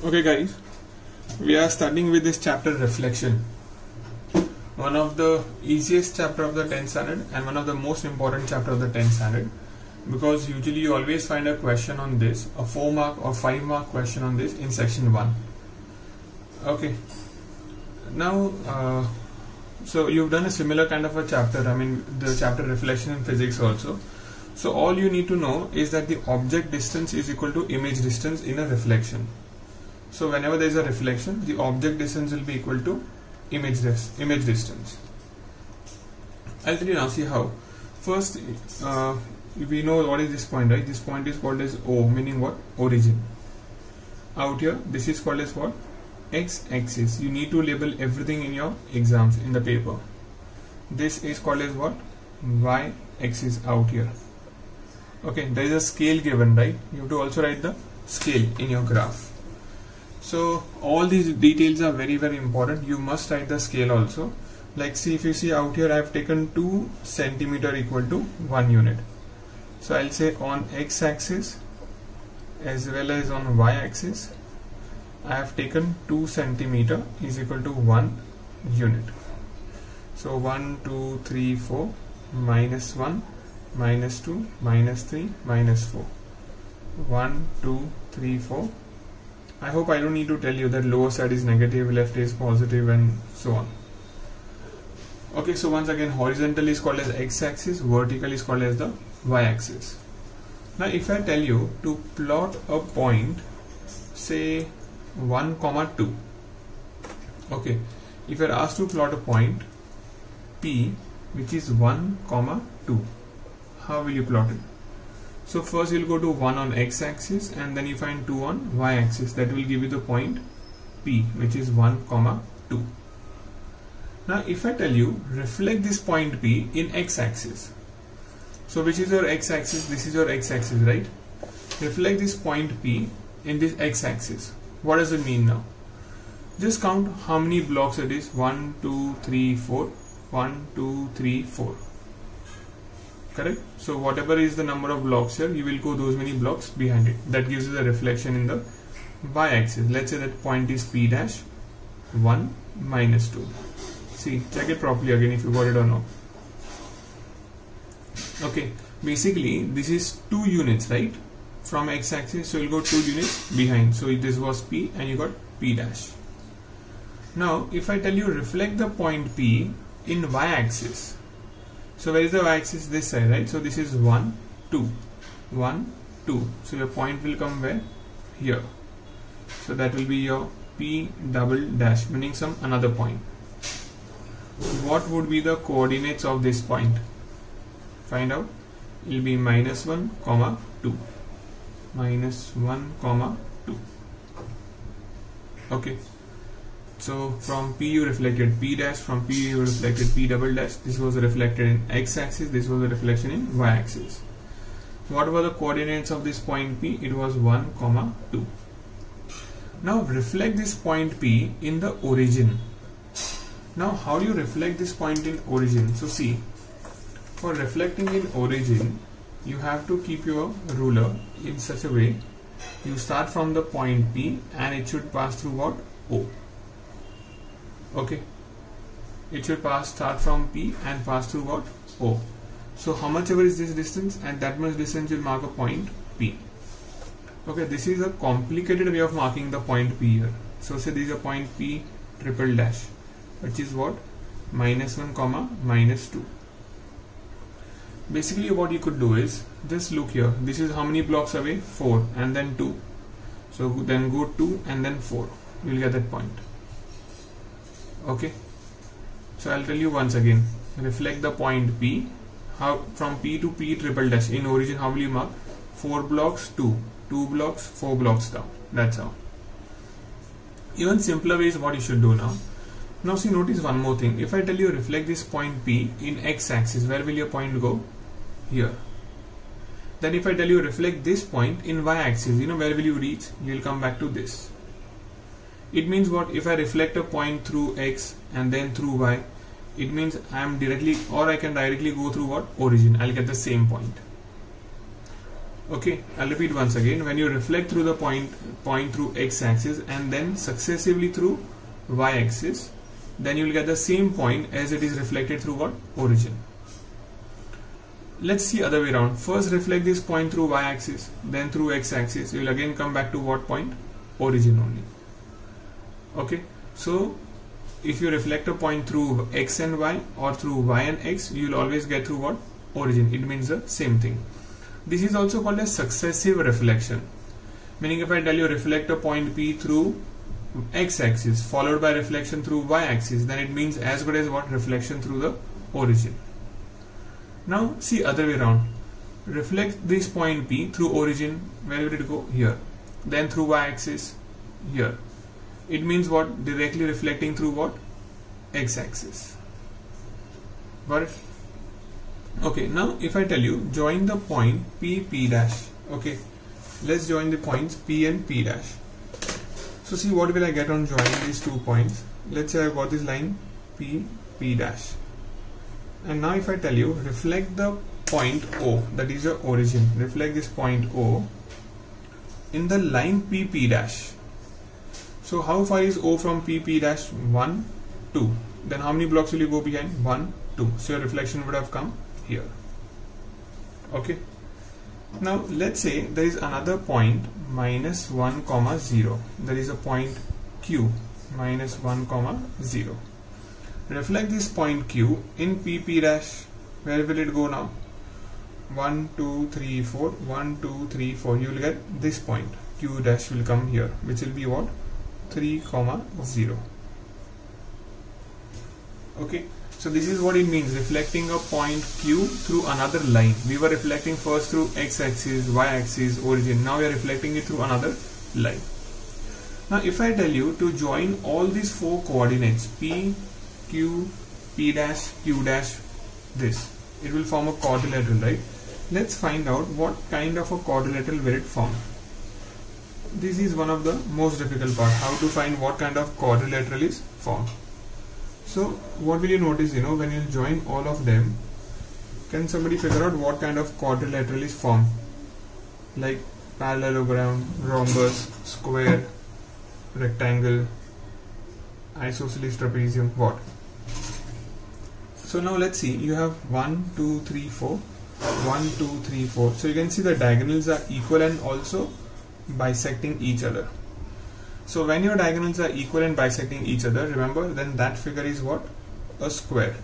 Okay guys, we are starting with this chapter reflection. One of the easiest chapter of the 10th standard and one of the most important chapter of the 10th standard, because usually you always find a question on this, a 4 mark or 5 mark question on this in section 1. Okay, now so you've done a similar kind of a chapter, the chapter reflection in physics also. So all you need to know is that the object distance is equal to image distance in a reflection. So whenever there is a reflection, the object distance will be equal to image distance. I'll tell you now, see how. First, we know what is this point, right? This point is called as O, meaning what? Origin. Out here, this is called as what? X-axis. You need to label everything in your exams, in the paper. This is called as what? Y-axis out here. Okay, there is a scale given, right? You have to also write the scale in your graph. So all these details are very important. You must write the scale also. Like see, if you see out here, I have taken 2 centimeter equal to 1 unit. So I'll say on x-axis as well as on y-axis, I have taken 2 centimeter is equal to 1 unit. So 1, 2, 3, 4, minus 1, minus 2, minus 3, minus 4. 1, 2, 3, 4. I hope I don't need to tell you that lower side is negative, left is positive, and so on. Okay, so once again, horizontal is called as x-axis, vertical is called as the y-axis. Now if I tell you to plot a point, say 1, 2. Okay, if you are asked to plot a point P which is 1, 2, how will you plot it? So first you'll go to 1 on x-axis and then you find 2 on y-axis. That will give you the point P, which is 1, 2. Now if I tell you reflect this point P in x-axis. So which is your x-axis? This is your x-axis, right? Reflect this point P in this x-axis. What does it mean now? Just count how many blocks it is. 1, 2, 3, 4. 1, 2, 3, 4. Correct? So whatever is the number of blocks here, you will go those many blocks behind it. That gives you the reflection in the y-axis. Let's say that point is P dash 1 minus 2. See, check it properly again if you got it or not. Okay, basically this is 2 units, right? From x-axis, so you'll go 2 units behind. So this was P and you got P dash. Now if I tell you reflect the point P in y-axis. So where is the y-axis? This side, right? So this is 1, 2, 1, 2. So your point will come where? Here. So that will be your P double dash, meaning some another point. What would be the coordinates of this point? Find out. It will be minus 1, 2. Minus 1, 2. Okay. So from P you reflected P dash, from P you reflected P double dash. This was reflected in x-axis, this was a reflection in y-axis. What were the coordinates of this point P? It was 1, 2. Now reflect this point P in the origin. Now how do you reflect this point in origin? So see, for reflecting in origin, you have to keep your ruler in such a way. You start from the point P and it should pass through what? O. Okay, it should start from P and pass through what? O. So how much ever is this distance, and that much distance will mark a point P. Okay, this is a complicated way of marking the point P here. So say this is a point P triple dash, which is what? Minus 1, minus 2. Basically what you could do is, just look here, this is how many blocks away? 4 and then 2. So then go 2 and then 4. You will get that point. Okay, so I'll tell you once again, reflect the point P. How from P to P triple dash in origin, how will you mark? 4 blocks, 2 blocks, 4 blocks down. That's how. Even simpler way is what you should do now. Now see, notice one more thing. If I tell you reflect this point P in x-axis, where will your point go? Here. Then if I tell you reflect this point in y-axis, where will you reach? You will come back to this. It means what? If I reflect a point through x and then through y, it means I am directly, or I can directly go through what? Origin. I'll get the same point. Okay, I'll repeat once again. When you reflect through the point point through x-axis and then successively through y-axis, then you will get the same point as it is reflected through what? Origin. Let's see other way around. First reflect this point through y-axis, then through x-axis. You will again come back to what point? Origin only. Okay, so if you reflect a point through x and y or through y and x, you will always get through what? Origin. It means the same thing. This is also called a successive reflection. Meaning if I tell you reflect a point P through x-axis followed by reflection through y-axis, then it means as good as what? Reflection through the origin. Now see other way around. Reflect this point P through origin. Where will it go? Here. Then through y-axis, here. It means what? Directly reflecting through what? X-axis. Got it? Okay, now if I tell you join the point P, P dash. Okay, let's join the points P and P dash. So see what will I get on joining these 2 points. Let's say I got this line P, P dash. And now if I tell you reflect the point O, that is your origin, reflect this point O in the line P, P dash. So how far is O from P, P dash? 1, 2. Then how many blocks will you go behind? 1, 2. So your reflection would have come here. Okay. Now let's say there is another point minus 1, 0. There is a point Q minus 1, 0. Reflect this point Q in P, P dash. Where will it go now? 1, 2, 3, 4. 1, 2, 3, 4. You will get this point. Q dash will come here, which will be what? 3, 0. Okay. So this is what it means, reflecting a point Q through another line. We were reflecting first through x-axis, y-axis, origin. Now we are reflecting it through another line. Now if I tell you to join all these 4 coordinates P, Q, P dash, Q dash, this, it will form a quadrilateral, right? Let's find out what kind of a quadrilateral will it form. This is one of the most difficult part, how to find what kind of quadrilateral is formed. So what will you notice, when you join all of them, can somebody figure out what kind of quadrilateral is formed? Like parallelogram, rhombus, square, rectangle, isosceles trapezium, what? So now let's see, you have 1, 2, 3, 4, 1, 2, 3, 4. So you can see the diagonals are equal and also bisecting each other. So when your diagonals are equal and bisecting each other, remember, then that figure is what? A square.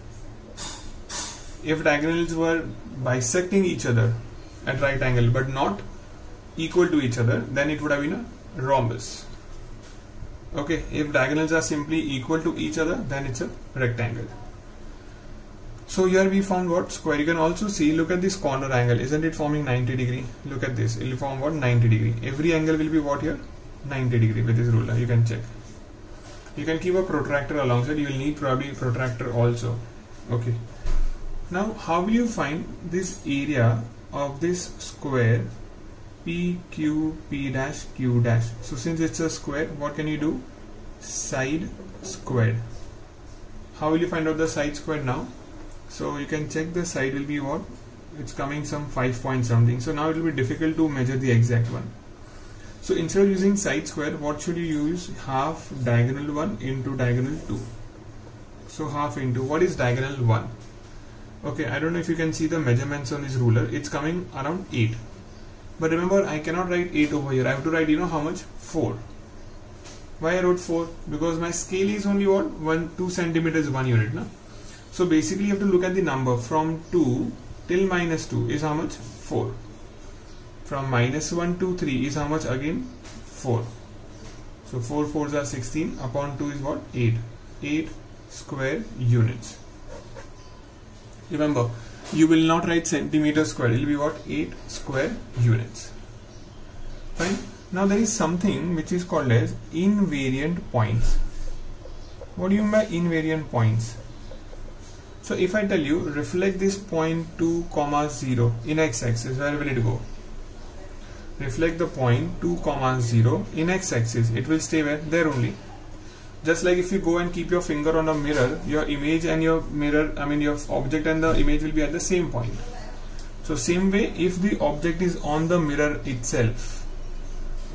If diagonals were bisecting each other at right angle but not equal to each other, then it would have been a rhombus. Okay, if diagonals are simply equal to each other, then it's a rectangle. So here we found what? Square. You can also see, look at this corner angle, isn't it forming 90 degree? Look at this, it will form what? 90 degree. Every angle will be what here? 90 degree with this ruler. You can check. You can keep a protractor alongside. You will need probably a protractor also. Okay. Now how will you find this area of this square P, Q, P dash, Q dash? So since it's a square, what can you do? Side squared. How will you find out the side squared now? So you can check the side will be what? It's coming some 5 point something. So now it will be difficult to measure the exact one. So instead of using side square, what should you use? Half diagonal 1 into diagonal 2. So half into, what is diagonal 1? Okay, I don't know if you can see the measurements on this ruler. It's coming around 8. But remember, I cannot write 8 over here. I have to write, how much? 4. Why I wrote 4? Because my scale is only what? 2 centimeters 1 unit. Na? So basically you have to look at the number from 2 till minus 2 is how much? 4. From minus 1 to 3 is how much again? 4. So 4 4s are 16 upon 2 is what? 8. 8 square units. Remember, you will not write centimeter square. It will be what? 8 square units. Fine. Now there is something which is called as invariant points. What do you mean by invariant points? So if I tell you reflect this point 2, 0 in x-axis, where will it go? Reflect the point 2, 0 in x-axis. It will stay where? There only. Just like if you go and keep your finger on a mirror, your image and your mirror, your object and the image will be at the same point. So same way, if the object is on the mirror itself,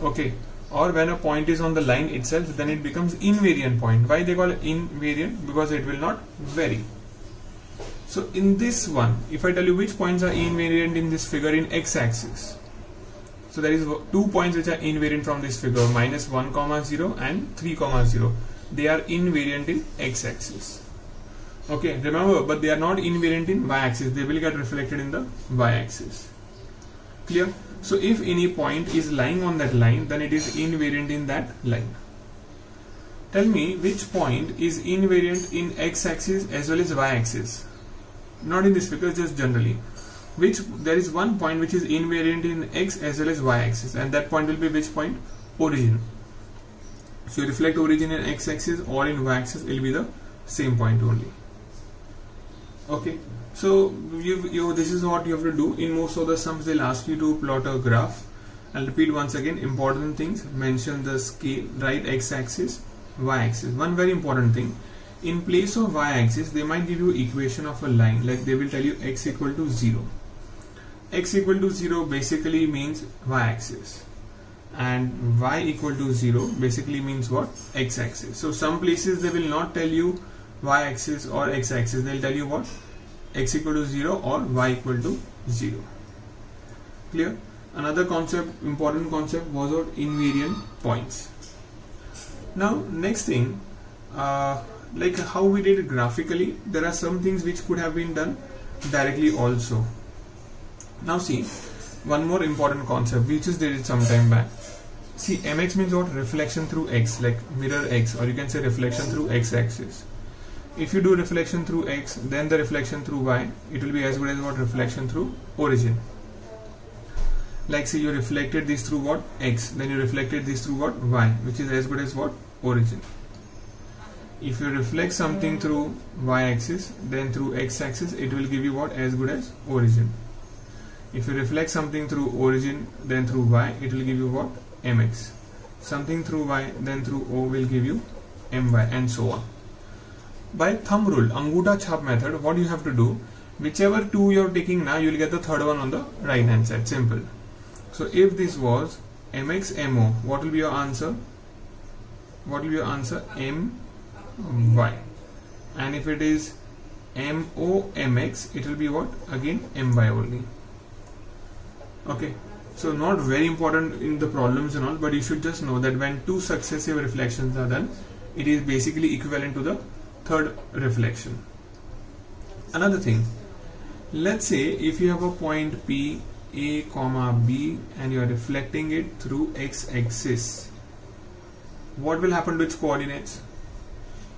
okay, or when a point is on the line itself, then it becomes invariant point. Why they call it invariant? Because it will not vary. So in this one, if I tell you which points are invariant in this figure in x-axis, so there is 2 points which are invariant from this figure, minus 1, 0 and 3, 0. They are invariant in x-axis. Okay, remember, but they are not invariant in y-axis. They will get reflected in the y-axis. Clear? So if any point is lying on that line, then it is invariant in that line. Tell me which point is invariant in x-axis as well as y-axis. Not in this figure, just generally. There is one point which is invariant in x as well as y-axis, and that point will be which point? Origin. So you reflect origin in x-axis or in y-axis, it will be the same point only. Okay. So this is what you have to do. In most of the sums, they'll ask you to plot a graph. I'll repeat once again. Important things: mention the scale, right x-axis, y-axis. One very important thing: in place of y-axis, they might give you equation of a line. Like they will tell you x equal to 0. X equal to 0 basically means y-axis, and y equal to 0 basically means what? X-axis. So some places they will not tell you y-axis or x-axis. They'll tell you what? X equal to 0 or y equal to 0. Clear? Another concept, important concept, was about invariant points. Now next thing, like how we did it graphically, there are some things which could have been done directly also. Now see, one more important concept, we just did it some time back. See, mx means what? Reflection through x, like mirror x, or you can say reflection through x-axis. If you do reflection through x, then the reflection through y, it will be as good as what? Reflection through origin. Like say you reflected this through what? X, then you reflected this through what? Y, which is as good as what? Origin. If you reflect something through y-axis, then through x-axis, it will give you what? As good as origin. If you reflect something through origin, then through y, it will give you what? Mx. Something through y, then through o will give you my, and so on. By thumb rule, Anguta Chhap method, what you have to do, whichever two you are taking now, you will get the third one on the right hand side. Simple. So if this was mx mo, what will be your answer? What will be your answer? My. And if it is mo mx, it will be what? Again my only. Okay. So not very important in the problems and all, but you should just know that when two successive reflections are done, it is basically equivalent to the third reflection. Another thing, let's say if you have a point P, A, B, and you are reflecting it through x-axis, what will happen to its coordinates?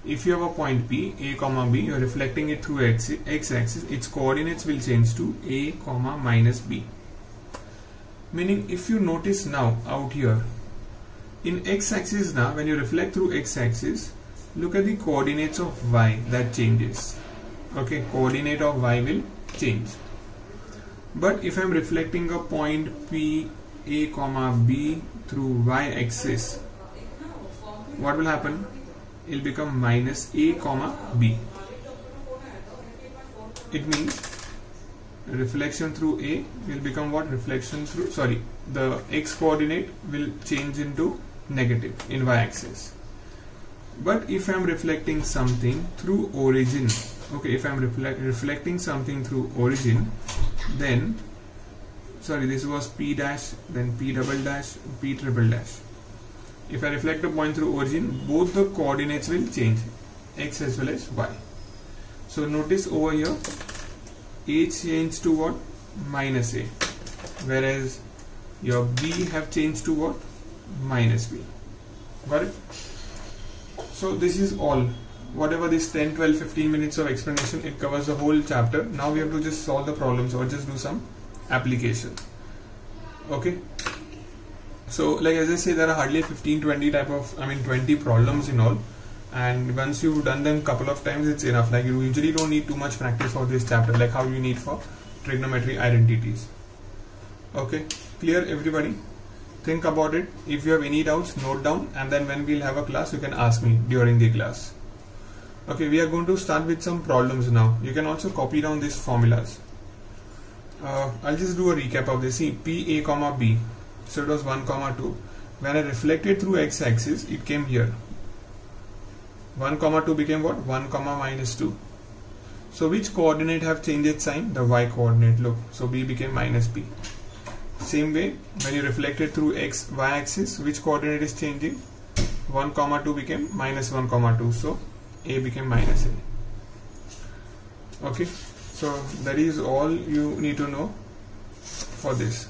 If you have a point P, A, B, you are reflecting it through x-axis, its coordinates will change to A, minus B. Meaning, if you notice now out here, in x-axis now, when you reflect through x-axis, look at the coordinates of y, that changes. Okay, coordinate of y will change. But if I am reflecting a point P, A, B through y-axis, what will happen? It will become minus A, B. It means reflection through A will become what? Reflection through, sorry, the x coordinate will change into negative in y-axis. But if I am reflecting something through origin, okay, if I am reflecting something through origin, then, sorry, this was P dash, then P double dash, P triple dash. If I reflect a point through origin, both the coordinates will change, x as well as y. So notice over here, A changed to what? Minus A, whereas your B have changed to what? Minus B. Got it? So this is all. Whatever this 10, 12, 15 minutes of explanation, it covers the whole chapter. Now we have to just solve the problems or just do some application. Okay. So like as I say, there are hardly 15, 20 20 problems in all. And once you've done them couple of times, it's enough. Like you usually don't need too much practice for this chapter, like how you need for trigonometry identities. Okay. Clear everybody? Think about it. If you have any doubts, note down, and then when we'll have a class, you can ask me during the class. Okay, we are going to start with some problems now. You can also copy down these formulas. I'll just do a recap of this. See, P, A, B. So it was 1, 2. when I reflected through x-axis, it came here. 1, 2 became what? 1, -2. So which coordinate have changed its sign? The y coordinate. Look, so b became -b. Same way, when you reflected through y axis, which coordinate is changing? 1, 2 became -1, 2. So a became -a. Okay, so that is all you need to know for this.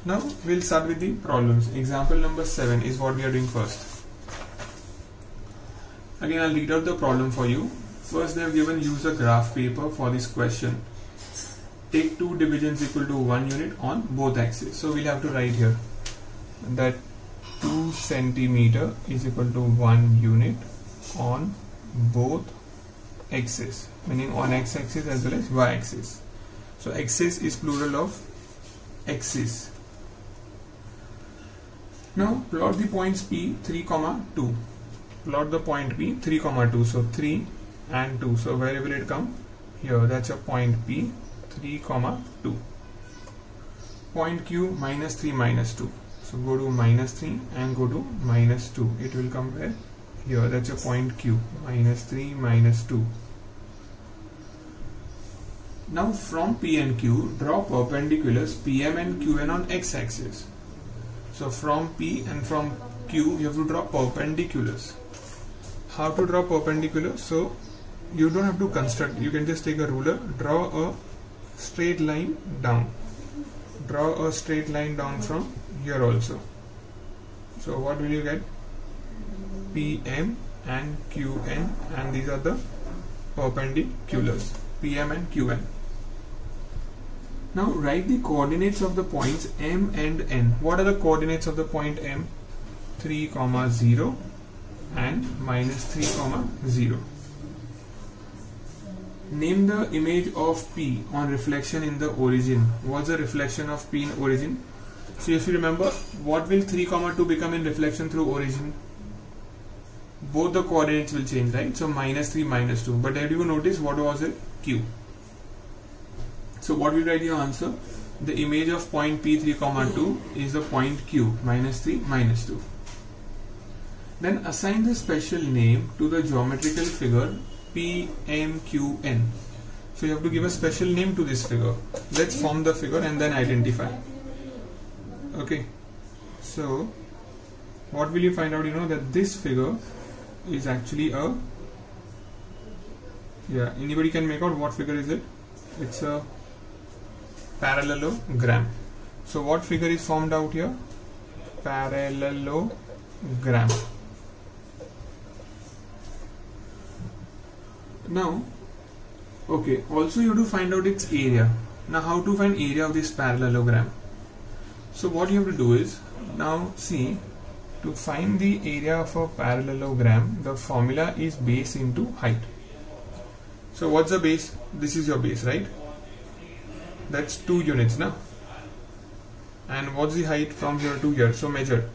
Now we'll start with the problems. Example number 7 is what we are doing first. Again, I'll read out the problem for you. First, they have given use a graph paper for this question. Take 2 divisions equal to 1 unit on both axes. So we'll have to write here that 2 centimeter is equal to 1 unit on both axes, meaning on x-axis as well as y-axis. So axis is plural of axis. Now plot the points P 3, 2. Plot the point P 3, 2. So 3 and 2. So where will it come? Here. That's a point P 3, 2. Point Q -3, -2. So go to -3 and go to -2. It will come where? Here. That's a point Q. -3, -2. Now from P and Q, draw perpendiculars PM and QN on x-axis. So from P and from Q, you have to draw perpendiculars. How to draw perpendiculars? So you don't have to construct. You can just take a ruler, draw a straight line down. Draw a straight line down from here also. So what will you get? PM and QN, and these are the perpendiculars. PM and QN. Now write the coordinates of the points M and N. What are the coordinates of the point M? 3, 0 and -3, 0. Name the image of P on reflection in the origin. What's the reflection of P in origin? So if you remember, what will 3, 2 become in reflection through origin? Both the coordinates will change, right? So -3, -2. But did you notice what was it? Q. So what will write your answer? The image of point P 3, 2 is the point Q, -3, -2. Then assign the special name to the geometrical figure PMQN. So you have to give a special name to this figure. Let's form the figure and then identify. Okay. So what will you find out? You know that this figure is actually a, anybody can make out what figure is it? It's a parallelogram. So what figure is formed out here? Parallelogram. Now, okay, also you have to find out its area. Now how to find area of this parallelogram? So what you have to do is, now see, to find the area of a parallelogram, the formula is base into height. So what's the base? This is your base, right? That's 2 units now. And what's the height from here to here? So measure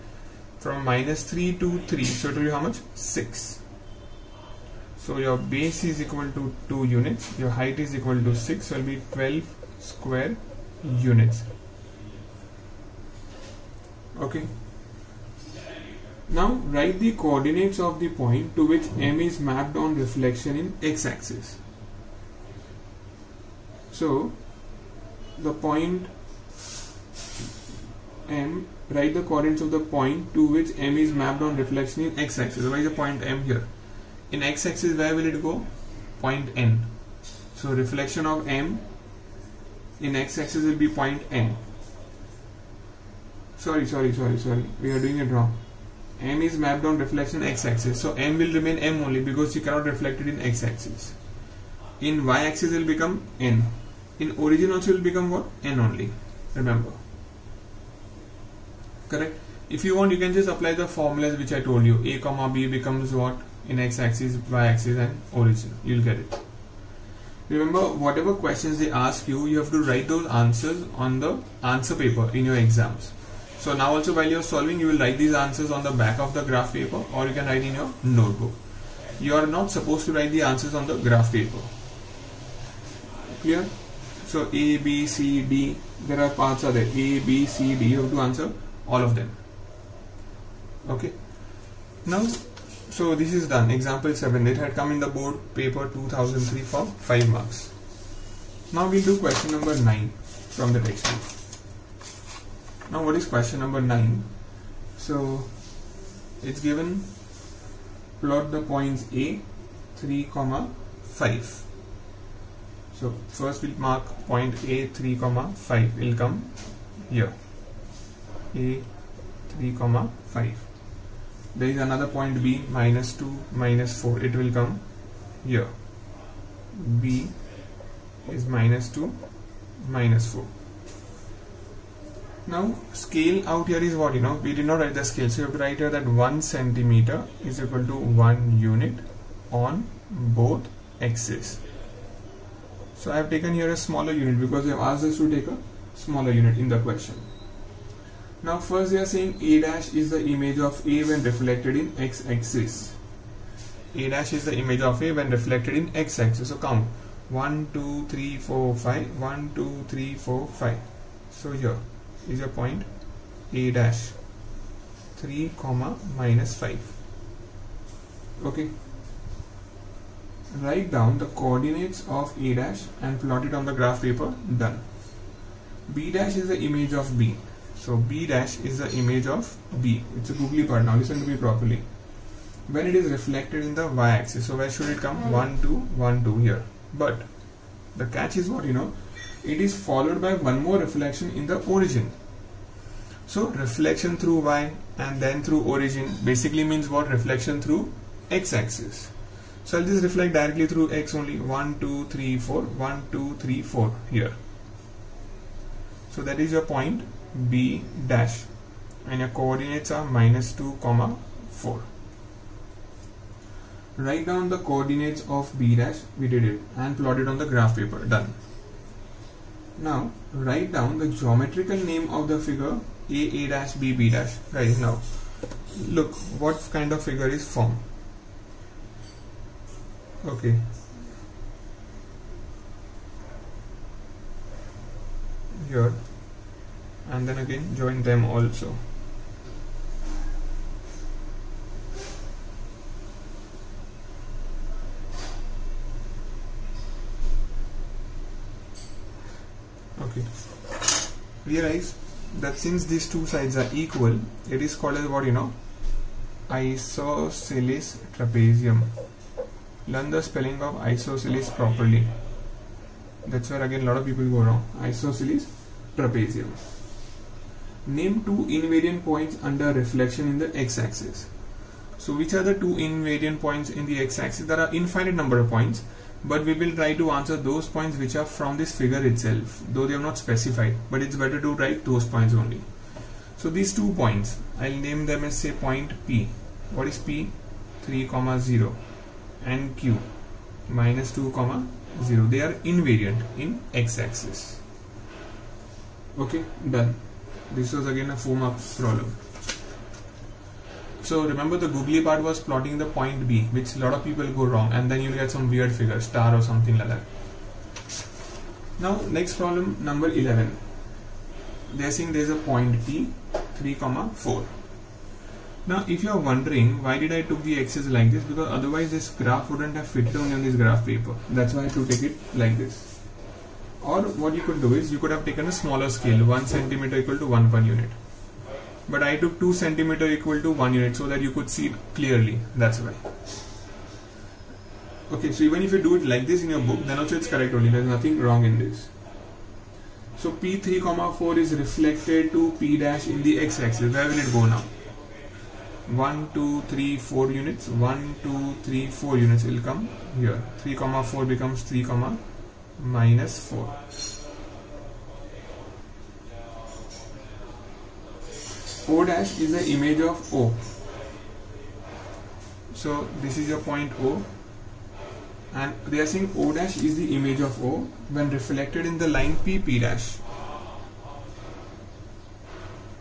from -3 to 3. So it will be how much? 6. So your base is equal to 2 units. Your height is equal to 6. So it will be 12 square units. Okay. Now write the coordinates of the point to which M is mapped on reflection in x-axis. So the point M, write the coordinates of the point to which M is mapped on reflection in x-axis. Why is the point M here? In x-axis, where will it go? Point N. So reflection of M in x-axis will be point N. Sorry. We are doing it wrong. M is mapped on reflection x-axis. So M will remain M only because you cannot reflect it in x-axis. In y-axis it will become N. In origin also it will become what? N only. Remember. Correct? If you want, you can just apply the formulas which I told you. A comma B becomes what? In x-axis, y-axis and origin. You'll get it. Remember, whatever questions they ask you, you have to write those answers on the answer paper in your exams. So now also while you are solving, you will write these answers on the back of the graph paper, or you can write in your notebook. You are not supposed to write the answers on the graph paper. Clear? So A, B, C, D, there are parts are there. A, B, C, D, you have to answer all of them. Okay. Now, so this is done. Example 7. It had come in the board paper 2003 for 5 marks. Now we'll do question number 9 from the textbook. Now what is question number 9? So it's given, plot the points A, 3, 5. So first we'll mark point A, 3, 5 will come here. A, 3, 5. There is another point B, -2, -4. It will come here. B is -2, -4. Now scale out here is what, we did not write the scale, so you have to write here that 1 centimeter is equal to 1 unit on both axes. So I have taken here a smaller unit because they have asked us to take a smaller unit in the question. Now first they are saying A dash is the image of A when reflected in x-axis. A dash is the image of A when reflected in x-axis. So count 1, 2, 3, 4, 5. 1, 2, 3, 4, 5. So here is your point A dash, 3, -5. Okay. Write down the coordinates of A dash and plot it on the graph paper. Done. B dash is the image of B. So B dash is the image of B. It's a googly part. Now listen to me properly. When it is reflected in the y-axis, so where should it come? 1, 2, 1, 2 here. But the catch is what, it is followed by one more reflection in the origin. So reflection through y and then through origin basically means what? Reflection through x-axis. So I'll just reflect directly through x only. 1, 2, 3, 4. 1, 2, 3, 4 here. So that is your point B dash, and your coordinates are -2, 4. Write down the coordinates of B dash. We did it, and plot it on the graph paper. Done. Now write down the geometrical name of the figure A dash, B dash. Guys, now look what kind of figure is formed. Okay. Here, and then again join them also. Okay. Realize that since these two sides are equal, it is called as what, isosceles trapezium. Learn the spelling of isosceles properly. That's where again a lot of people go wrong. Isosceles trapezium. Name two invariant points under reflection in the x-axis. So which are the two invariant points in the x-axis? There are infinite number of points, but we will try to answer those points which are from this figure itself, though they are not specified, but it's better to write those points only. So these 2 points, I'll name them as, say, point P. What is P? 3, 0 and Q -2, 0. They are invariant in x-axis. Okay, done. This was again a 4-mark problem. So remember, the googly part was plotting the point B, which a lot of people go wrong, and then you get some weird figure, star or something like that. Now next problem, number 11. They are saying there is a point P, 3, 4. Now if you are wondering why did I took the axis like this, because otherwise this graph wouldn't have fitted on this graph paper. That's why I had to take it like this. Or what you could do is, you could have taken a smaller scale, 1 centimeter equal to 1 per unit. But I took 2 centimeter equal to 1 unit so that you could see it clearly. That's why. Okay, so even if you do it like this in your book, then also it's correct only. There's nothing wrong in this. So P3, 4 is reflected to P dash in the x-axis. Where will it go now? 1, 2, 3, 4 units. 1, 2, 3, 4 units will come here. 3, 4 becomes 3, -4. O dash is the image of O. So this is your point O, and they are saying O dash is the image of O when reflected in the line P dash.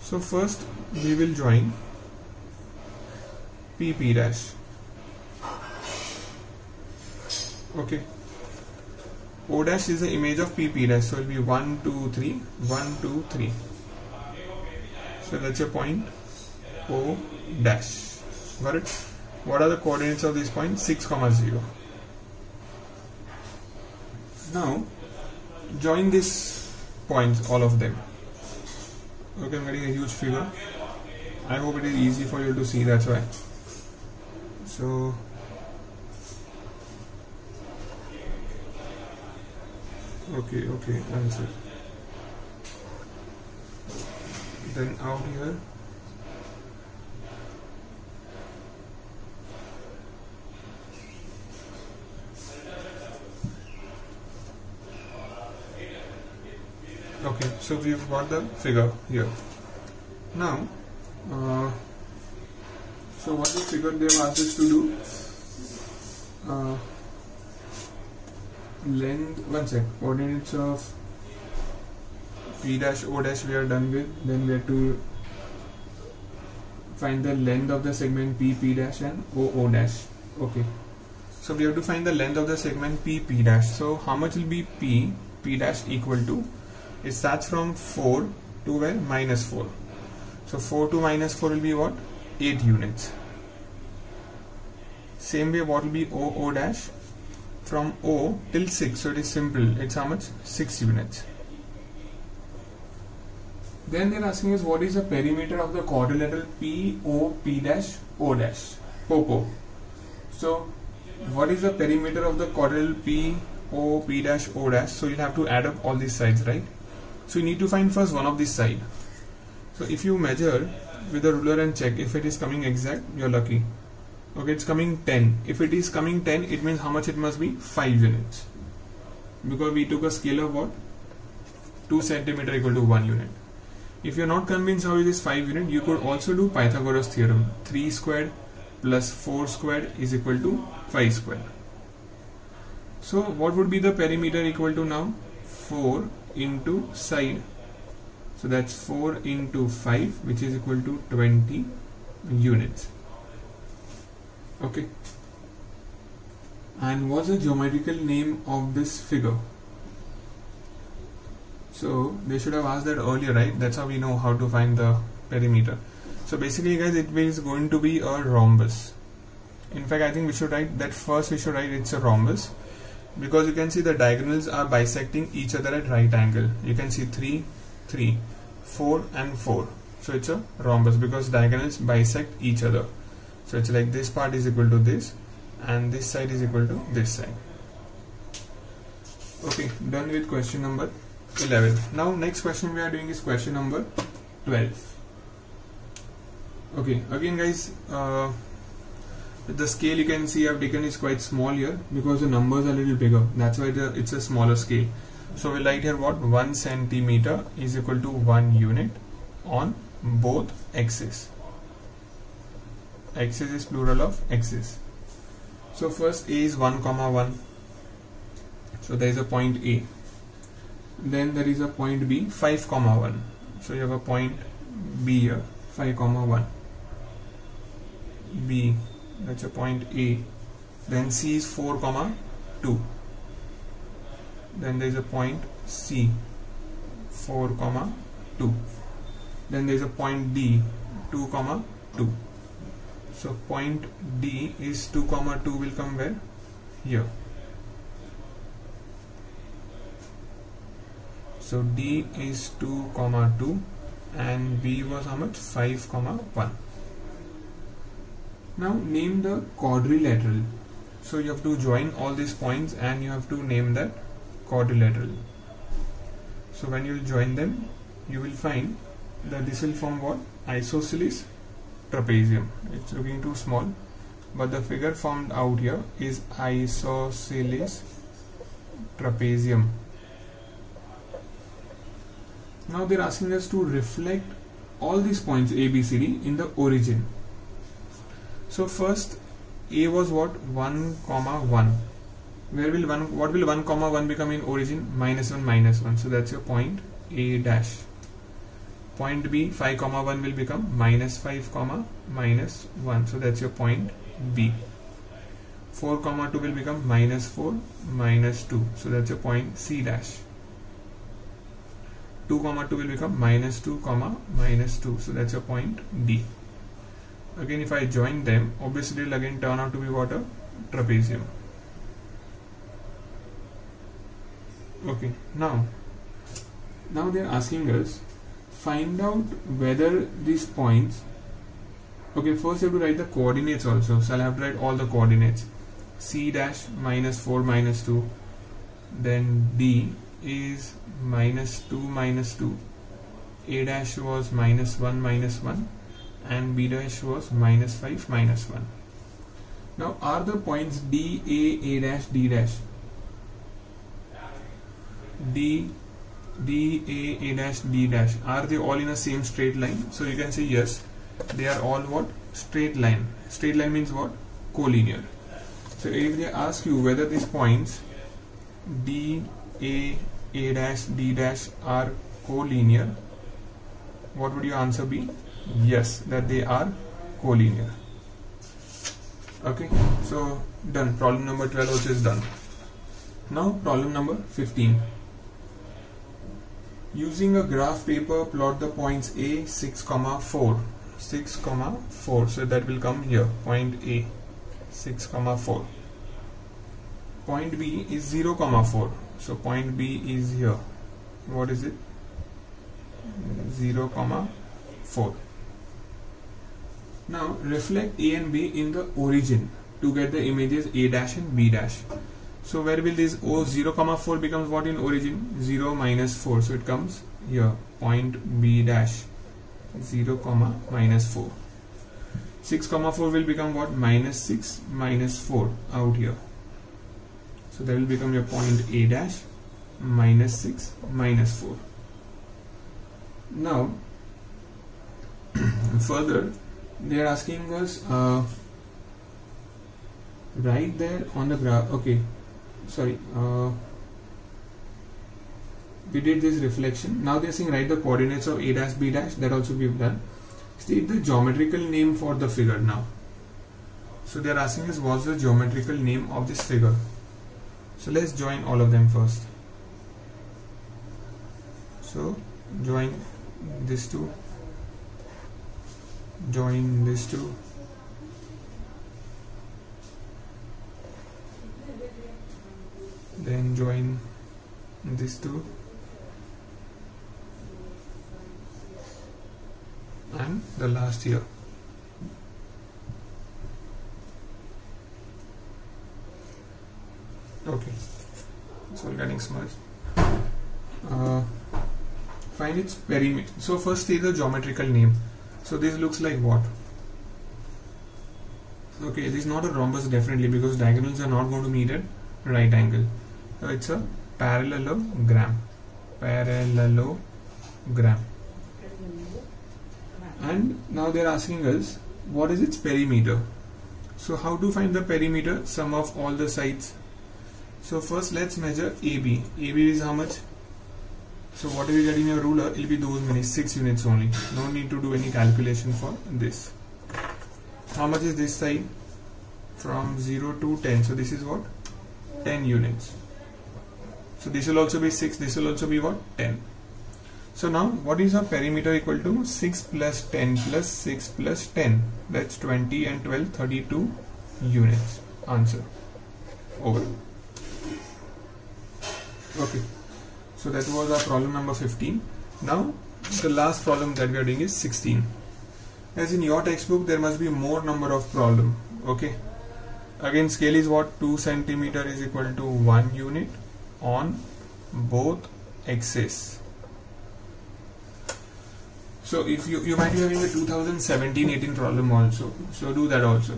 So first we will join P dash. Okay. O dash is the image of P dash, so it will be 1, 2, 3, 1, 2, 3. So that's your point O dash. Got it? What are the coordinates of this point? 6, 0. Now join these points, all of them. Okay, I'm getting a huge figure. I hope it is easy for you to see, that's why. So okay, answer. Then out here, okay, so we've got the figure here. Now so what the figure they have asked us to do, length, one sec, coordinates of P dash O dash we are done with. Then we have to find the length of the segment P dash and O dash. Okay, so we have to find the length of the segment P dash. So how much will be P dash equal to? It starts from 4 to where? -4. So 4 to -4 will be what? 8 units. Same way, what will be O dash? From O till 6. So it is simple. It's how much? 6 units. Then they're asking us what is the perimeter of the quadrilateral P dash O dash. PO. So what is the perimeter of the quadrilateral P dash O dash? So you'll have to add up all these sides, right? So you need to find first one of this side. So if you measure with a ruler and check if it is coming exact, you're lucky. Okay, it's coming 10. If it is coming 10, it means how much it must be? 5 units. Because we took a scale of what? 2 centimeter equal to 1 unit. If you're not convinced how it is 5 unit, you could also do Pythagoras theorem. 3 squared plus 4 squared is equal to 5 squared. So what would be the perimeter equal to now? 4 into side. So that's 4 into 5, which is equal to 20 units. Okay. And what's the geometrical name of this figure? So they should have asked that earlier, right? That's how we know how to find the perimeter. So basically, guys, it is going to be a rhombus. In fact, I think we should write that first. We should write it's a rhombus, because you can see the diagonals are bisecting each other at right angle. You can see 3, 3, 4 and 4. So it's a rhombus because diagonals bisect each other. So it's like this part is equal to this and this side is equal to this side. Okay, done with question number 11. Now next question we are doing is question number 12. Okay, again guys, the scale you can see I've taken is quite small here because the numbers are a little bigger. That's why it's a smaller scale. So we'll write here what? 1 centimeter is equal to 1 unit on both axes. Axis is plural of axis. So first A is 1, 1. So there is a point A. Then there is a point B, 5, 1. So you have a point B here, 5, 1. B, that's a point A. Then C is 4, 2. Then there is a point C, 4, 2. Then there is a point D, 2, 2. So point D is 2, 2 will come where? Here. So D is 2, 2 and B was how much? 5, 1. Now name the quadrilateral. So you have to join all these points and you have to name that quadrilateral. So when you will join them, you will find that this will form what? Isosceles trapezium. It's looking too small, but the figure formed out here is isosceles trapezium. Now they're asking us to reflect all these points A, B, C, D in the origin. So first A was what? 1, 1. Where will what will 1, 1 become in origin? -1, -1. So that's your point A dash. Point B, 5, 1 will become -5, -1. So that's your point B. 4, 2 will become -4, -2. So that's your point C dash. 2, 2 will become -2, -2. So that's your point D. again if I join them, obviously it will again turn out to be what? A trapezium. Okay, now they are asking us find out whether these points, okay, first you have to write the coordinates also, so I'll have to write all the coordinates. C dash minus 4 minus 2, then D is minus 2 minus 2, A dash was minus 1 minus 1, and B dash was minus 5 minus 1. Now are the points D, A dash, D dash, D, A dash, D dash, are they all in a same straight line? So you can say yes, they are all what? Straight line. Straight line means what? Collinear. So if they ask you whether these points D, A dash, D dash are collinear, what would your answer be? Yes, that they are collinear. Okay, so done. Problem number 12 also is done. Now problem number 15. Using a graph paper, plot the points A, 6, 4. 6, 4. So that will come here. Point A, 6, 4. Point B is 0, 4. So point B is here. What is it? 0, 4. Now reflect A and B in the origin to get the images A dash and B dash. So where will this 0, 4 becomes what in origin? 0 minus 4. So it comes here. Point B dash 0, minus 4. 6, 4 will become what? Minus 6 minus 4 out here. So that will become your point A dash minus 6 minus 4. Now further they are asking us right there on the graph. Okay, sorry, we did this reflection. Now they are saying write the coordinates of A dash, B dash. That also we have done. State the geometrical name for the figure now. So they are asking us what's the geometrical name of this figure. So let's join all of them first. So join this two, join this two, then join this two, and the last here. Okay, it's all getting smudged. Find its perimeter. So first say the geometrical name. So this looks like what? Okay, this is not a rhombus definitely, because diagonals are not going to meet at right angle. So it's a parallelogram. Parallelogram. And now they are asking us what is its perimeter. So how to find the perimeter? Sum of all the sides. So first let's measure AB. AB is how much? So whatever you get in your ruler, it will be those many, 6 units only. No need to do any calculation for this. How much is this side? From 0 to 10. So this is what? 10 units. So this will also be 6. This will also be what? 10. So now what is our perimeter equal to? 6 plus 10 plus 6 plus 10. That's 20 and 12, 32 units. Answer. Over. Okay. So that was our problem number 15. Now the last problem that we are doing is 16. As in your textbook there must be more number of problem. Okay. Again scale is what? 2 centimeter is equal to 1 unit on both axes. So if you might be having a 2017-18 problem also. So do that also.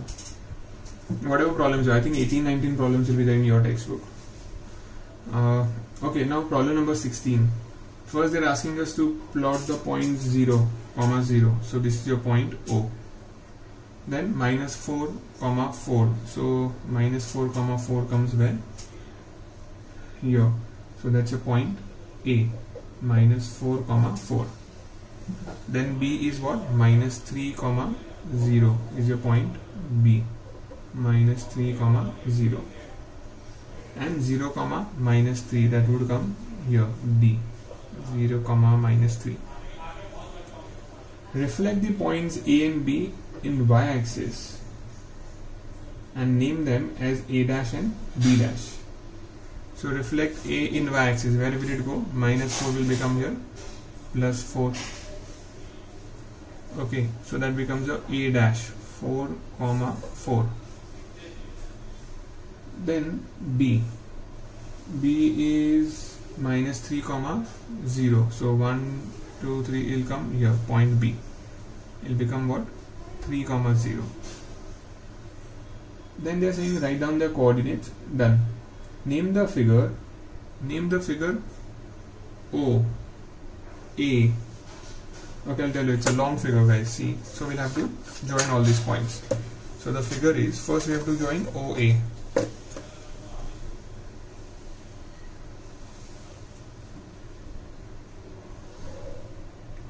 Whatever problems are, I think 18-19 problems will be there in your textbook. Okay, now problem number 16. First they are asking us to plot the point 0, 0. So this is your point O. Then minus 4, 4. So minus 4, 4 comes where? Here. So that's your point A. Minus 4, 4. Then B is what? Minus 3, 0 is your point B. Minus 3, 0. And 0, minus 3, that would come here, D. 0, minus 3. Reflect the points A and B in y axis and name them as a dash and b dash. So reflect a in y axis. Where will it go? -4 will become here plus 4. Okay, so that becomes a dash 4, 4. Then b is -3, 0. So 1, 2, 3 will come here. Point B will become what? 3, 0. Then they are saying write down the coordinates. Done. Name the figure O A. Okay, I'll tell you, it's a long figure, guys. See, so we'll have to join all these points. So the figure is, first we have to join OA.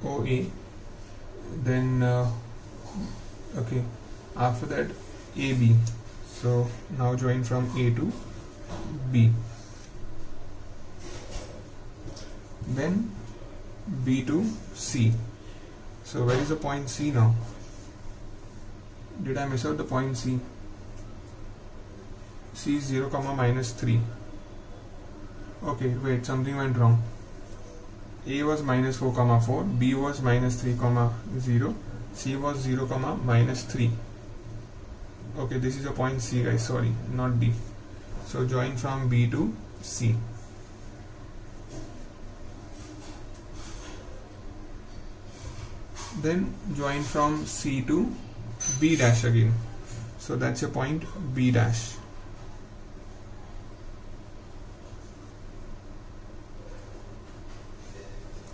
OA. Then okay, after that AB. So now join from A to B. Then B to C. So where is the point C now? Did I miss out the point C? C is 0, -3. Okay, wait, something went wrong. A was -4, 4. B was -3, 0. C was 0, -3. Okay, this is a point C, guys. Sorry, not D. So join from B to C. Then join from C to B dash again. So that's your point B dash.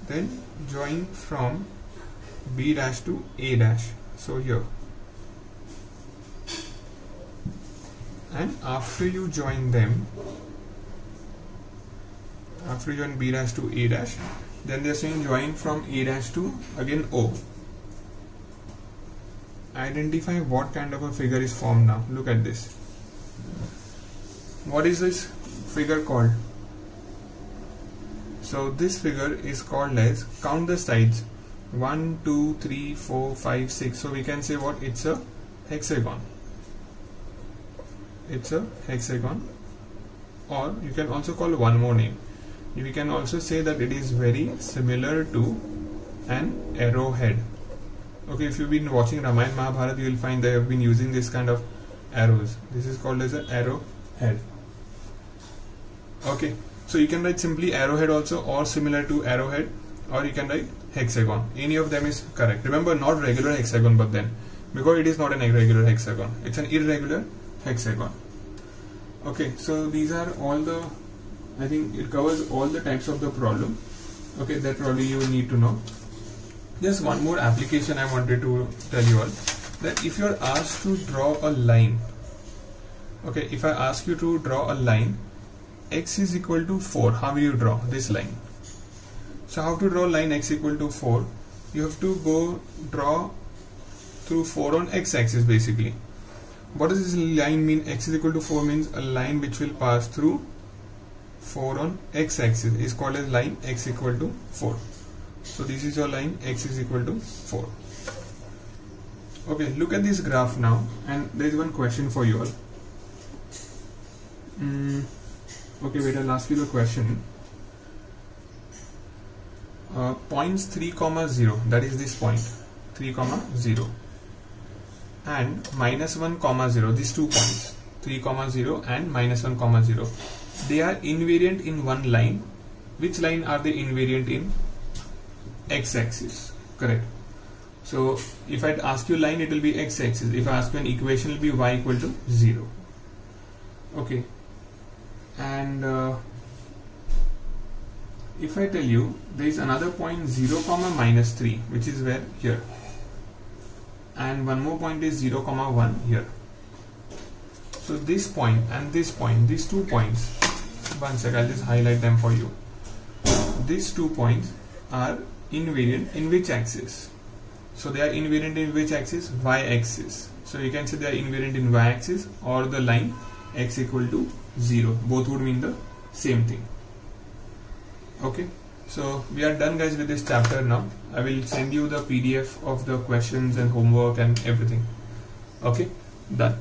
Then join from B dash to A dash. So here. And after you join them, after you join B dash to A dash, then they are saying join from A dash to again O. Identify what kind of a figure is formed now. Look at this. What is this figure called? So this figure is called as, count the sides, 1, 2, 3, 4, 5, 6. So we can say what? It's a hexagon. It's a hexagon. Or you can also call one more name. We can also say that it is very similar to an arrowhead. Okay, if you've been watching Ramayana Mahabharata, you will find they have been using this kind of arrows. This is called as an arrowhead. Okay, so you can write simply arrowhead also, or similar to arrowhead, or you can write hexagon. Any of them is correct. Remember, not regular hexagon, but then because it is not an irregular hexagon, it's an irregular hexagon. Okay, so these are all the, I think it covers all the types of the problem. Okay, that probably you need to know. Just one more application I wanted to tell you all, that if you are asked to draw a line, okay, if I ask you to draw a line, x is equal to 4, how will you draw this line? So how to draw line x equal to 4? You have to go draw through 4 on x axis basically. What does this line mean? X is equal to 4 means a line which will pass through 4 on x axis is called as line x equal to 4. So this is your line x is equal to 4. Okay, look at this graph now, and there is one question for you all. Okay, wait, I'll ask you the question. Points 3, 0, that is this point 3, 0, and -1, 0, these 2 points 3, 0 and -1, 0, they are invariant in one line. Which line are they invariant in? X-axis, correct. So if I ask you line, it will be x-axis. If I ask you an equation, it will be y equal to 0. Okay, and if I tell you there is another point 0, -3, which is where? Here. And one more point is 0, 1 here. So this point and this point, these 2 points, one sec, I'll just highlight them for you. These 2 points are invariant in which axis? So they are invariant in which axis? Y axis. So you can say they are invariant in y axis or the line x equal to 0. Both would mean the same thing. Okay, So we are done guys with this chapter now. I will send you the PDF of the questions and homework and everything. Okay, done.